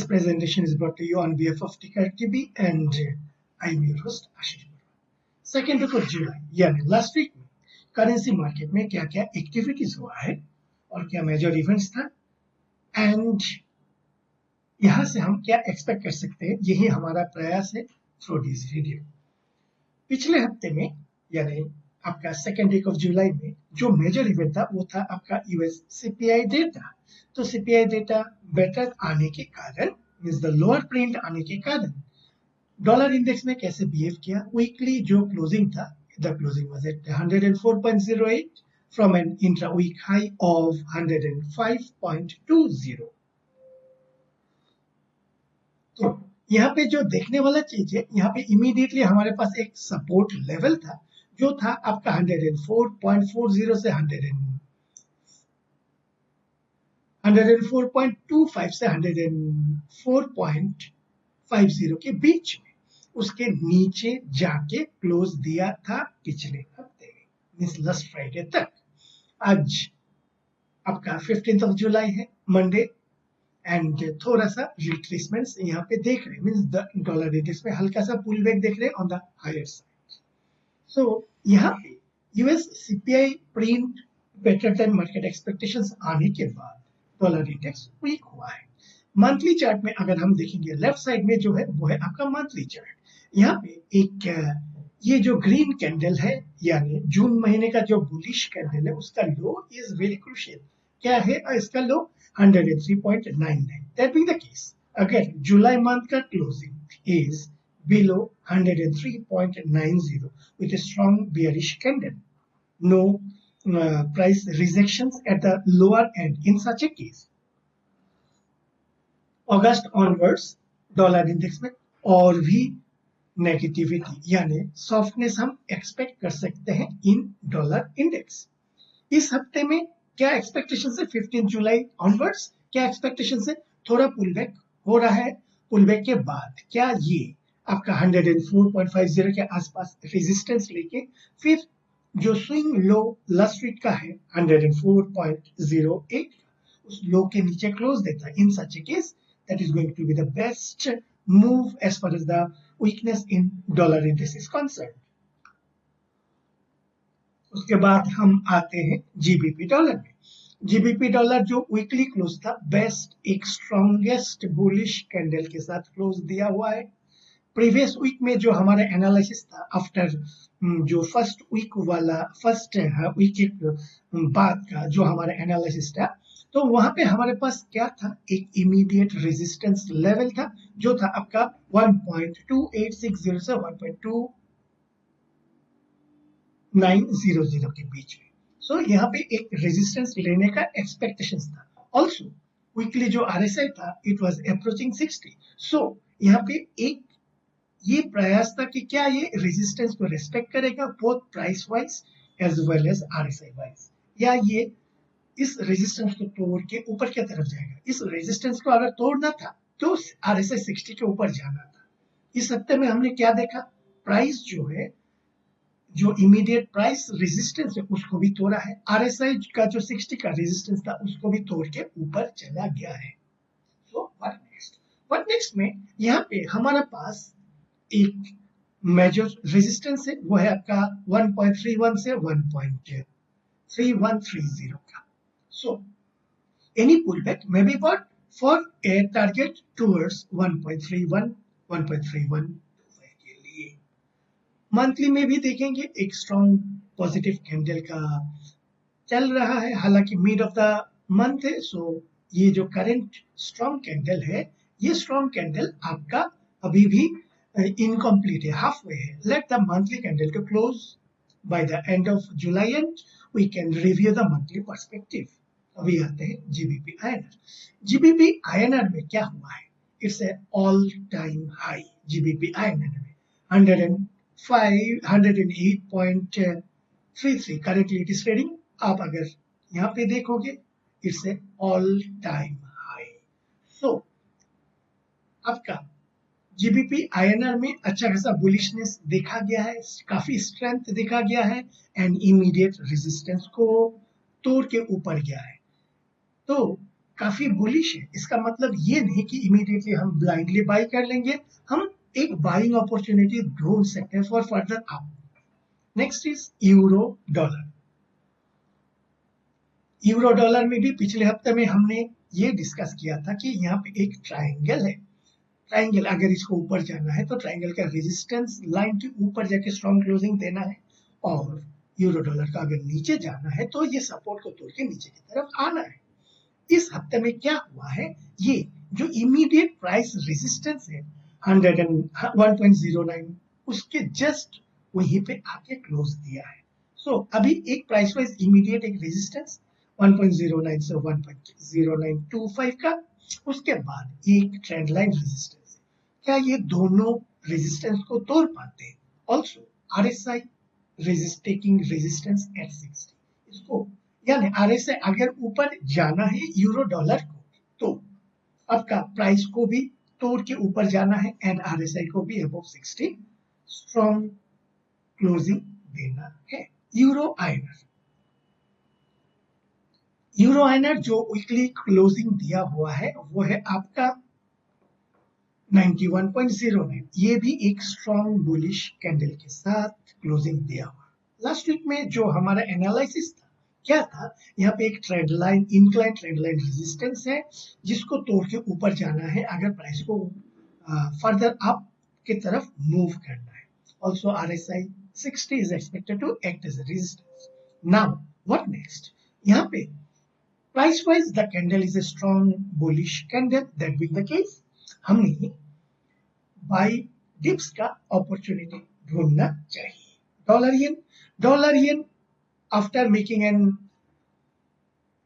presentation is brought to you on behalf of Ticker TV and I am your host Ashish Barwa. Second week of July यानी last week में currency market में क्या क्या activities हुआ है और क्या मेजर इवेंट्स था एंड यहाँ से हम क्या एक्सपेक्ट कर सकते हैं, यही हमारा प्रयास है थ्रू दिस वीडियो। पिछले हफ्ते में यानी आपका सेकेंड वीक ऑफ जुलाई में जो मेजर इवेंट था वो था आपका यूएस सीपीआई डेटा। तो सीपीआई डेटा बेटर आने के कारण मींस द लोअर प्रिंट आने के कारण डॉलर इंडेक्स में कैसे बिहेव किया। वीकली जो क्लोजिंग था, the closing was at 104.08 from an intra week high of 105.20। तो यहाँ पे जो देखने वाला चीज है, यहाँ पे इमीडिएटली हमारे पास एक सपोर्ट लेवल था जो था आपका 104.40 से 104.25 से 104.50 के बीच में उसके नीचे जाके क्लोज दिया था पिछले हफ्ते मींस लास्ट फ्राइडे तक। आज आपका 15th ऑफ जुलाई है, मंडे, एंड थोड़ा सा रिट्रेसमेंट्स यहाँ पे देख रहे हैं मींस द डॉलर इंडेक्स में हल्का सा पुल बैक देख रहे हैं ऑन द हायर साइड। सो यहाँ पे US CPI print better than market expectations आने के बाद डॉलर इंडेक्स वीक हुआ है। मंथली चार्ट में अगर हम देखेंगे लेफ्ट साइड में जो है वो है आपका मंथली चार्ट। यहाँ पे एक ये जो ग्रीन कैंडल है यानी जून महीने का जो बुलिश कैंडल है उसका लो इज वेरी क्रूशियल। क्या है इसका लो? 103.99। दैट बीइंग द केस अगर जुलाई मंथ का closing is below 103.90 with a strong bearish candle, no price rejections at the lower end. In such a case, August onwards dollar index में और भी negativity यानी softness हम एक्सपेक्ट कर सकते हैं इन डॉलर इंडेक्स। इस हफ्ते में क्या एक्सपेक्टेशन है? 15 जुलाई ऑनवर्ड्स क्या एक्सपेक्टेशन है? थोड़ा पुल बैक हो रहा है। पुल बैक के बाद क्या ये आपका 104.50 के आसपास रेजिस्टेंस लेके फिर जो स्विंग लो लास्ट वीक का है 104.08 उस लो के नीचे क्लोज देता है। इन such a case that is going to be the best move as far as the weakness in dollar index is concerned. उसके बाद हम आते हैं जीबीपी डॉलर में। जीबीपी डॉलर जो वीकली क्लोज था बेस्ट एक स्ट्रॉन्गेस्ट बुलिश कैंडल के साथ क्लोज दिया हुआ है। प्रीवियस वीक में जो हमारा एनालिसिस था आफ्टर जो फर्स्ट वीक के बाद का जो हमारा एनालिसिस था, तो वहां पे हमारे पास क्या था? एक इमीडिएट रेजिस्टेंस लेवल था जो था आपका 1.2860 से 1.2900 के बीच में। सो यहाँ पे एक रेजिस्टेंस लेने का एक्सपेक्टेशन था। ऑल्सो वीकली जो आरएसआई था इट वाज अप्रोचिंग 60। सो यहाँ पे एक ये प्रयास था कि क्या ये रेजिस्टेंस को रेस्पेक्ट करेगा both price wise as well as RSI wise, या ये इस रेजिस्टेंस को तोड़ के ऊपर की तरफ जाएगा। इस रेजिस्टेंस को अगर तोड़ना था तो आरएसआई 60 के ऊपर जाना था। इस हफ्ते में हमने क्या देखा? प्राइस जो है जो इमीडिएट प्राइस रेजिस्टेंस है उसको भी तोड़ा है। आरएसआई का जो 60 का रेजिस्टेंस था उसको भी तोड़ के ऊपर चला गया है। तो व्हाट नेक्स्ट में यहाँ पे हमारा पास एक मेजर रेजिस्टेंस है, वो है आपका 1.31 से 1.3130 का। So, any pullback may be bought for a target towards 1.31 के लिए। मंथली में भी देखेंगे एक स्ट्रॉन्ग पॉजिटिव कैंडल का चल रहा है, हालांकि मिड ऑफ द मंथ है। सो ये जो करंट स्ट्रॉन्ग कैंडल है, ये स्ट्रॉन्ग कैंडल आपका अभी भी इनकम्प्लीट है, हाफ वे है। Let the monthly candle to close by the end of July and we can review the monthly perspective. अभी आते हैं जीबीपी आईएनआर। जीबीपी आईएनआर में क्या हुआ है? It's a all time high. GBP INR में 108.33 currently it is trading. आप अगर यहाँ पे देखोगे it's a all time high. So आपका जीबीपी आईएनआर में अच्छा खासा बुलिशनेस देखा गया है, काफी स्ट्रेंथ देखा गया है एंड इमीडिएट रेजिस्टेंस को तोड़ के ऊपर गया है। तो काफी बुलिश है। इसका मतलब ये नहीं कि इमीडिएटली हम ब्लाइंडली बाई कर लेंगे, हम एक बाइंग अपॉर्चुनिटी ढूंढ सकते हैं for further up. Next is euro dollar. Euro dollar में भी पिछले हफ्ते में हमने ये डिस्कस किया था कि यहाँ पे एक ट्राइंगल है। ट्राइंगल अगर इसको ऊपर जाना है तो ट्राइंगल का रेजिस्टेंस लाइन के ऊपर जाके स्ट्रॉन्ग क्लोजिंग देना है, और यूरो डॉलर का अगर नीचे जाना है तो ये सपोर्ट को तोड़ के नीचे की तरफ आना है। इस हफ्ते में क्या हुआ है, ये जो इमीडिएट प्राइस रेजिस्टेंस है 101.09 उसके जस्ट वहीं पे आके क्लोज दिया है। सो अभी एक प्राइस वाइज इमीडिएट एक रेजिस्टेंस 1.09 से 1.0925 का, उसके बाद एक ट्रेंड लाइन रेजिस्टेंस। क्या ये दोनों रेजिस्टेंस को तोड़ पाते हैं? Also RSI taking resistance at 60, इसको यानी आरएसआई अगर ऊपर जाना है यूरो डॉलर को तो आपका प्राइस को भी तोड़ के ऊपर जाना है एंड आरएसआई को भी अबव 60 स्ट्रॉन्ग क्लोजिंग देना है। यूरो आईएनआर जो वीकली क्लोजिंग दिया हुआ है वो है आपका 91.09। ये भी एक स्ट्रॉन्ग बुलिश कैंडल के साथ क्लोजिंग दिया हुआ। लास्ट वीक में जो हमारा एनालिसिस था क्या था, यहाँ पे एक trend line incline trend line resistance है जिसको तोड़ के ऊपर जाना है अगर प्राइस को फर्दर अप की तरफ मूव करना है। Also RSI 60 is expected to act as a resistance. Now what next? यहाँ पे price wise the candle is a strong bullish candle. That being the case, हमने बाय डिप्स का opportunity ढूंढना चाहिए। Dollar yen after making an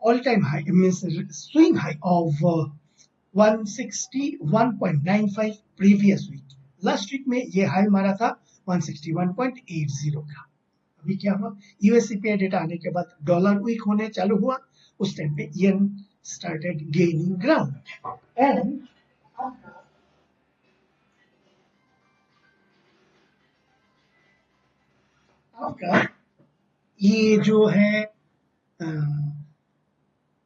all time high means swing high of 161.95 previous week, last week में ये high मारा था 161.80 का। अभी क्या हुआ, यूएससीपीआई डेटा आने के बाद डॉलर वीक होने चालू हुआ, उस टाइम पे yen started gaining ground and आपका ये जो है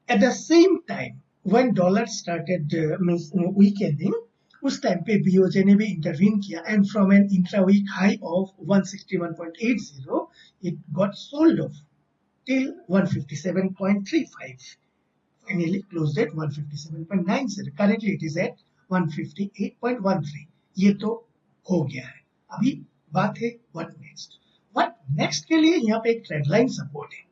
at the same time when dollar started means weakening, उस टाइम पे बीओजे ने भी इंटरवीन किया and from an intra week high of 161.80 it got sold off till 157.35, finally closed at 157.90. currently it is at 158.13. ये तो हो गया है। अभी बात है व्हाट नेक्स्ट के लिए यहाँ पे एक ट्रेंड लाइन सपोर्ट है।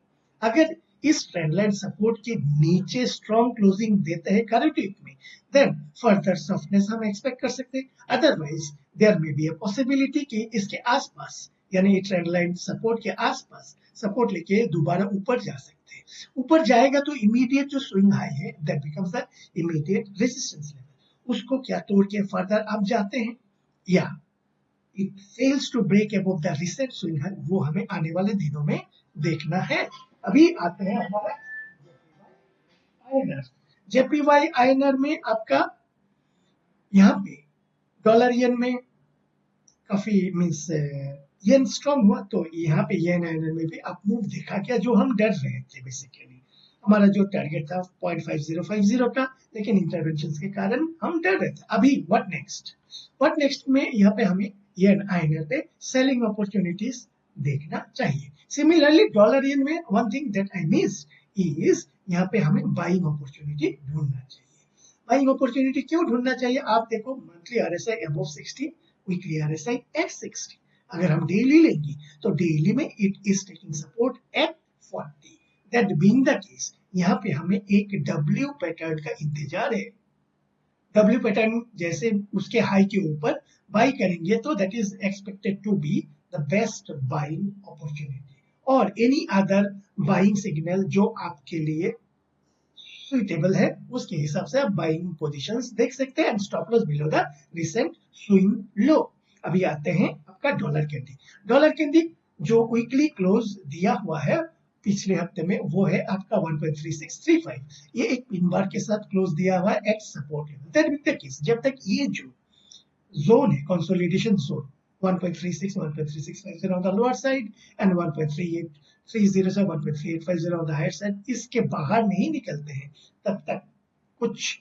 अगर इस ट्रेंड लाइन सपोर्ट के नीचे स्ट्रॉन्ग क्लोजिंग देते हैं करंट वीक में, देन फर्दर सॉफ्टनेस हम एक्सपेक्ट कर सकते हैं। Otherwise there may be a possibility कि इसके आसपास यानी ट्रेंड लाइन सपोर्ट के आसपास सपोर्ट लेके दोबारा ऊपर जा सकते हैं। ऊपर जाएगा तो इमीडिएट जो स्विंग हाई है that becomes the immediate resistance level, उसको क्या तोड़ के फर्दर अप जाते हैं या it fails to break above the recent swing high, वो हमें आने वाले दिनों में देखना है। अभी आते हैं हमारा जेपीवाई आईएनआर में आपका यहाँ पे डॉलर येन में काफी मींस येन स्ट्रॉन्ग हुआ तो यहाँ पे येन आईएनआर में भी अप मूव देखा गया, जो हम डर रहे थे। बेसिकली हमारा जो टारगेट था 0.5050 का, लेकिन इंटरवेंशन के कारण हम डर रहे थे। अभी व्हाट नेक्स्ट में यहाँ पे हमें येन आईएनआर पे सेलिंग अपॉर्चुनिटीज देखना चाहिए। सिमिलरली डॉलर येन में one thing that I miss is यहाँ पे हमें बाइंग अपॉर्चुनिटी ढूंढना चाहिए। बाइंग अपॉर्चुनिटी क्यों ढूंढना चाहिए, आप देखो monthly RSI above 60, weekly RSI at 60। अगर हम डेली लेंगे तो डेली में it is taking support at 40। That being the case यहाँ पे हमें एक डब्ल्यू पैटर्न का इंतजार है। डब्ल्यू पैटर्न जैसे उसके हाई के ऊपर बाई करेंगे तो that is expected to be the best buying opportunity, और एनी अदर बाइंग सिग्नल जो आपके लिए सुइटेबल है उसके हिसाब से आप बाइंग पोजीशंस देख सकते हैं and stop loss below the recent swing low. अभी आते हैं आपका डॉलर कैंडी जो वीकली क्लोज दिया हुआ है पिछले हफ्ते में, वो है आपका 1.3635। ये एक पिन बार के साथ क्लोज दिया हुआ है eight support level. That means the case जब तक ये जो जोन है consolidation zone 1.36 1.3650 on the lower side and 1.3830 से 1.3850 on the higher side, इसके बाहर नहीं निकलते हैं तब तक कुछ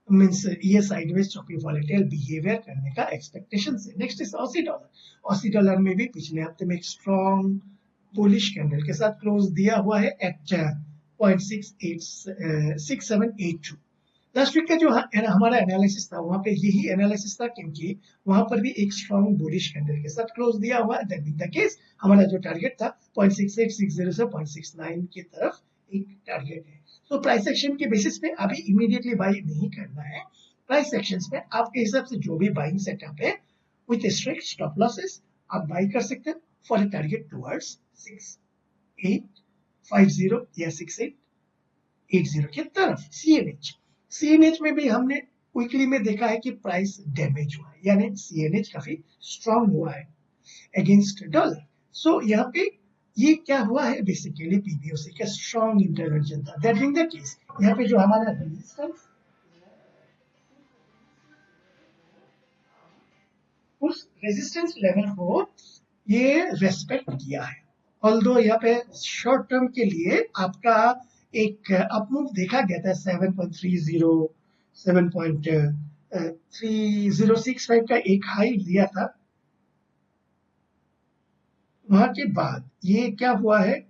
मीन्स ये साइडवेज चॉपी वॉलेटाइल बिहेवियर करने का एक्सपेक्टेशन है। Next is Aussie dollar. Aussie dollar में भी पिछले हफ्ते में एक स्ट्रॉन्ग बुलिश कैंडल के साथ क्लोज दिया हुआ है एट 0.6782। लास्ट वीक का जो हमारा एनालिसिस था वहां पे यही एनालिसिस था, क्योंकि वहां पर भी एक स्ट्रॉन्ग बुलिश कैंडल के साथ क्लोज दिया हुआ है। दैट बीइंग द केस हमारा जो टारगेट था 0.6860 से 0.69 की तरफ एक टारगेट है। तो प्राइस एक्शन के बेसिस पे अभी इमीडिएटली बाई नहीं करना है। प्राइस एक्शंस में आपके हिसाब से जो भी बाइंग सेटअप है विथ स्ट्रिक्ट स्टॉप लॉसेस आप बाई कर सकते हैं फॉर अ टारगेट टुवर्ड्स 6850 या 6880 की तरफ। सीएनएच में भी हमने वीकली में देखा है कि प्राइस डैमेज हुआ है, यानी सीएनएच काफी स्ट्रांग हुआ है अगेंस्ट डॉलर। सो यहाँ पे ये क्या हुआ है, बेसिकली पीबीओसी का स्ट्रांग इंटरवेंशन था। दैट बीइंग द केस यहाँ पे जो हमारा रेजिस्टेंस उस रेजिस्टेंस लेवल को ये रेस्पेक्ट किया है। ऑल्दो यहाँ पे शॉर्ट टर्म के लिए आपका एक अपमूव देखा गया था 7.30 7.3065 का एक हाई लिया था। वहां के बाद ये क्या हुआ है,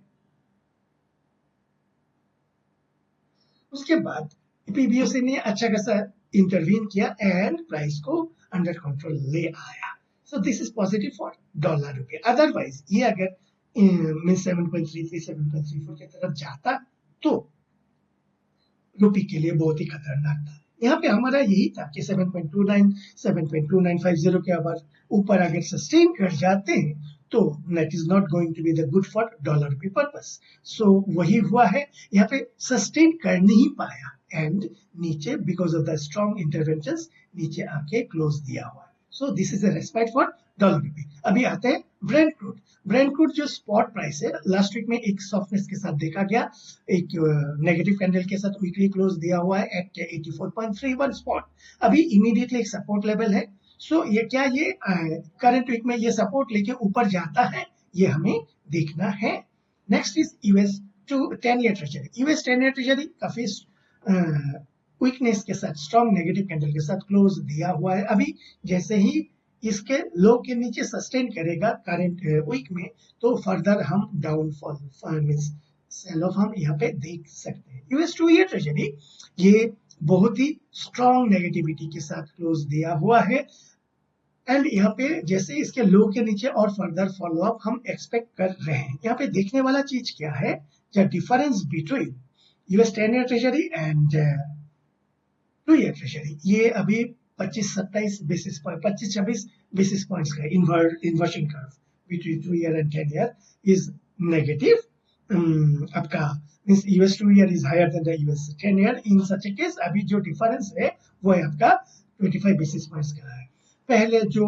उसके बाद पीबीओसी ने अच्छा खासा इंटरवीन किया एंड प्राइस को अंडर कंट्रोल ले आया। So this is positive for dollar रुपये। अदरवाइज ये अगर मीन 7.33 7.34 की तरफ जाता तो रुपये के लिए बहुत ही खतरनाक था। यहाँ पे हमारा यही था कि 7.29 7.2950 के ऊपर अगर सस्टेन कर जाते हैं तो that is not going to be the good for dollar rupee purpose. So वही हुआ है, यहाँ पे सस्टेन कर नहीं पाया एंड नीचे because of the strong interventions नीचे आके क्लोज दिया हुआ है। So this is a respect for dollar rupee. अभी आते हैं ब्रेंट क्रूड। ब्रेंट क्रूड जो स्पॉट प्राइस है लास्ट वीक में एक सॉफ्टनेस के साथ देखा गया, एक नेगेटिव कैंडल के साथ वीकली क्लोज दिया हुआ है एट 84.31 स्पॉट। अभी इमीडिएटली एक सपोर्ट लेवल है। सो ये क्या ये करंट वीक में ये सपोर्ट लेके ऊपर जाता है, ये हमें देखना है। Next is US 10 year treasury. US 10 year treasury काफी वीकनेस के साथ स्ट्रॉन्ग नेगेटिव कैंडल के साथ क्लोज दिया हुआ है। अभी जैसे ही इसके लो के नीचे सस्टेन करेगा करंट वीक में तो फर्दर हम डाउनफॉल मींस सेल ऑफ हम यहाँ पे देख सकते हैं। यूएस 2 ईयर ट्रेजरी ये बहुत ही स्ट्रॉन्ग नेगेटिविटी के साथ क्लोज दिया हुआ है एंड यहाँ पे जैसे इसके लो के नीचे और फर्दर फॉलो अप हम एक्सपेक्ट कर रहे हैं। यहाँ पे देखने वाला चीज क्या है, the difference between US 10 year treasury and 2 year treasury, ये अभी 25-27 बेसिस पॉइंट 25-26 बेसिस पॉइंट्स का inversion curve between 2 year and 10 year is negative. आपका means US 2 year is higher than the US 10 year. In such a case अभी जो difference है वो है आपका 25 बेसिस पॉइंट्स का है। पहले जो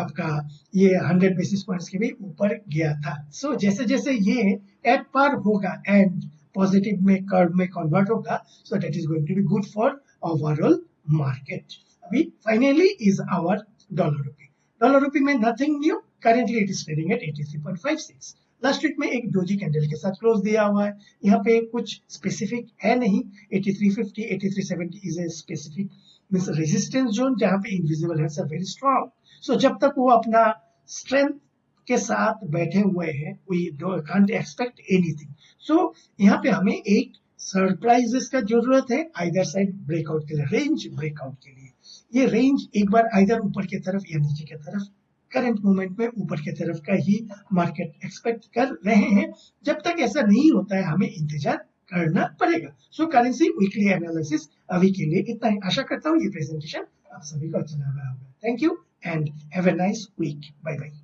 आपका ये 100 बेसिस पॉइंट्स के भी ऊपर गया था। सो जैसे जैसे ये एट पार होगा एंड पॉजिटिव में कर्व में कन्वर्ट होगा, so that is going to be good for overall market. अभी finally is our dollar rupee. Dollar rupee में nothing new, currently it is trading at 83.56। Last week में एक doji candle के साथ close दिया हुआ है। यहाँ पे कुछ स्पेसिफिक है नहीं। 8350 8370 is a specific means resistance zone जहां पे invisible hands are very strong. So जब तक वो अपना स्ट्रेंथ के साथ बैठे हुए हैं वी कांट एक्सपेक्ट एनीथिंग। सो यहाँ पे हमें एक सरप्राइजेस का जरूरत है आइदर साइड ब्रेकआउट के लिए, रेंज ब्रेकआउट के लिए। ये रेंज एक बार आइदर ऊपर की तरफ या नीचे की तरफ, करंट मोमेंट में ऊपर की तरफ का ही मार्केट एक्सपेक्ट कर रहे हैं। जब तक ऐसा नहीं होता है हमें इंतजार करना पड़ेगा। सो करेंसी वीकली एनालिसिस अभी के लिए इतना ही। आशा करता हूँ ये प्रेजेंटेशन आप सभी को अच्छा लगा होगा। Thank you and have a nice week. Bye bye.